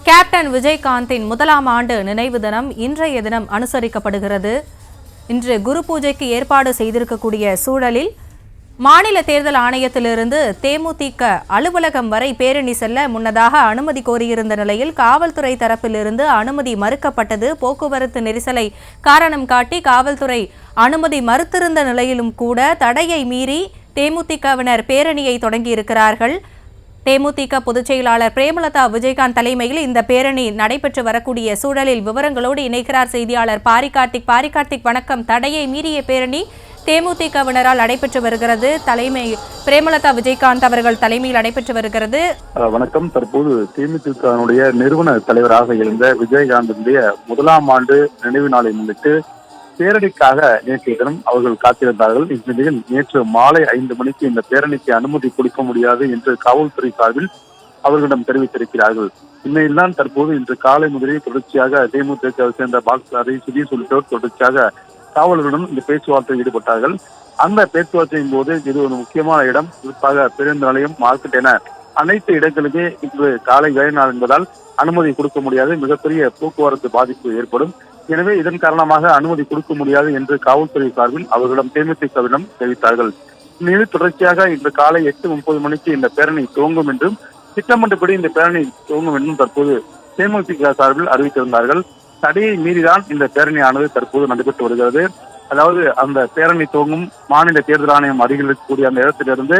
Captain விஜயகாந்தின் முதலாம் ஆண்டு நினைவு தினம் இன்றைய தினம் அனுசரிக்கப்படுகிறது. இன்று குரு பூஜைக்கு ஏற்பாடு செய்திருக்கக்கூடிய சூழலில் மாநில தேர்தல் ஆணையத்திலிருந்து தேமுதிக அலுவலகம் வரை பேரணி செல்ல முன்னதாக அனுமதி கோரியிருந்த நிலையில் காவல்துறை தரப்பிலிருந்து அனுமதி மறுக்கப்பட்டது. போக்குவரத்து நெரிசலை காரணம் காட்டி காவல்துறை அனுமதி மறுத்திருந்த நிலையிலும் கூட தடையை மீறி தேமுதிகவினர் பேரணியை தொடங்கியிருக்கிறார்கள். தேமுதிக பொதுச் செயலாளர் பிரேமலதா விஜயகாந்த் தலைமையில் இந்த பேரணி நடைபெற்று வரக்கூடிய சூழலில் விவரங்களோடு இணைக்கிறார் செய்தியாளர் பாரிகார்த்திக். வணக்கம். தடையை மீறிய பேரணி தேமுதிகவினரால் நடைபெற்று வருகிறது. தலைமை பிரேமலதா விஜயகாந்த் அவர்கள் தலைமையில் நடைபெற்று வருகிறது. வணக்கம். தற்போது தேமுதிகனுடைய நிறுவன தலைவராக இருந்த விஜயகாந்தினுடைய முதலாம் ஆண்டு நினைவு நாளை முன்னிட்டு பேரணிக்காக நேற்றைய தினம் அவர்கள் காத்திருந்தார்கள். இந்நிலையில் நேற்று மாலை 5 மணிக்கு இந்த பேரணிக்கு அனுமதி கொடுக்க முடியாது என்று காவல்துறை சார்பில் அவர்களிடம் தெரிவித்திருக்கிறார்கள். இந்நிலையில்தான் தற்போது இன்று காலை முதலே தொடர்ச்சியாக தேமுதிக சேர்ந்த பாக்ஸாரி சுதீஷ் உள்ளிட்டோர் தொடர்ச்சியாக காவலர்களுடன் இந்த பேச்சுவார்த்தையில் ஈடுபட்டார்கள். அந்த பேச்சுவார்த்தையின் போது இது ஒரு முக்கியமான இடம், குறிப்பாக பேருந்து நிலையம், மார்க்கெட் என அனைத்து இடங்களுமே இன்று காலை வேலை நாள் என்பதால் அனுமதி கொடுக்க முடியாது, மிகப்பெரிய போக்குவரத்து பாதிப்பு ஏற்படும். எனவே இதன் காரணமாக அனுமதி கொடுக்க முடியாது என்று காவல்துறை சார்பில் அவர்களிடம் தேமுதிகவிடம் தெரிவித்தார்கள். இந்நிலையில் தொடர்ச்சியாக இன்று காலை 8:30 மணிக்கு இந்த பேரணி துவங்கும் என்றும் திட்டமிட்டபடி இந்த பேரணி துவங்கும் என்றும் தற்போது தேமுதிக சார்பில் அறிவித்திருந்தார்கள். தடையை மீறிதான் இந்த பேரணியானது தற்போது நடைபெற்று வருகிறது. அதாவது அந்த பேரணி துவங்கும் மாநில தேர்தல் ஆணையம் அருகில் இருக்கக்கூடிய அந்த இடத்திலிருந்து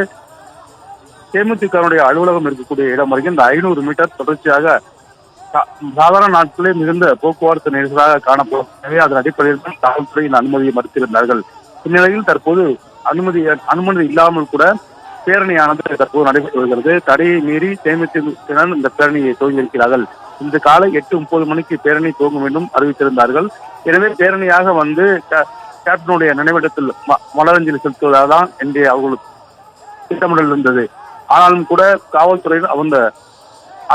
தேமுதிகனுடைய அலுவலகம் இருக்கக்கூடிய இடம் வரைக்கும் இந்த 500 மீட்டர் தொடர்ச்சியாக சாதாரண நாட்களே மிகுந்த போக்குவரத்து நெரிசலாக காணப்படும். எனவே அதன் அடிப்படையில் தான் காவல்துறை இந்த அனுமதியை மறுத்திருந்தார்கள். இந்நிலையில் தற்போது அனுமதி இல்லாமல் கூட பேரணியானது தற்போது நடைபெற்று வருகிறது. தடையை மீறி தேமுதிக இந்த பேரணியை துவங்கியிருக்கிறார்கள். இன்று காலை 8:30 மணிக்கு பேரணி துவங்கும் என்றும் அறிவித்திருந்தார்கள். எனவே பேரணியாக வந்து கேப்டனுடைய நினைவிடத்தில் மலரஞ்சலி செலுத்துவதால்தான் இன்றைய அவர்களுக்கு திட்டமிடல் இருந்தது. ஆனாலும் கூட காவல்துறையில் அந்த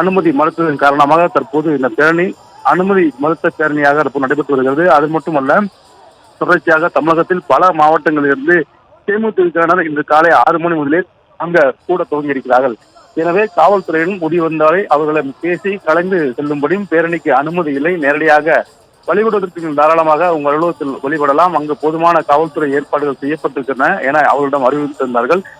அனுமதி மறுத்ததன் காரணமாக தற்போது இந்த பேரணி அனுமதி மறுத்த பேரணியாக நடைபெற்று வருகிறது. அது மட்டுமல்ல, தொடர்ச்சியாக தமிழகத்தில் பல மாவட்டங்களிலிருந்து தேமுதிகவினர் இன்று காலை 6 மணி முதலே அங்க கூட துவங்கி இருக்கிறார்கள். எனவே காவல்துறையிடம் முடிவு வந்தாலே அவர்களை பேசி கலந்து செல்லும்படியும் பேரணிக்கு அனுமதி இல்லை, நேரடியாக வழிபடுவதற்கு தாராளமாக உங்கள் அலுவலகத்தில் வழிபடலாம், அங்கு போதுமான காவல்துறை ஏற்பாடுகள் செய்யப்பட்டிருக்கின்றன என அவர்களிடம் அறிவித்திருந்தார்கள்.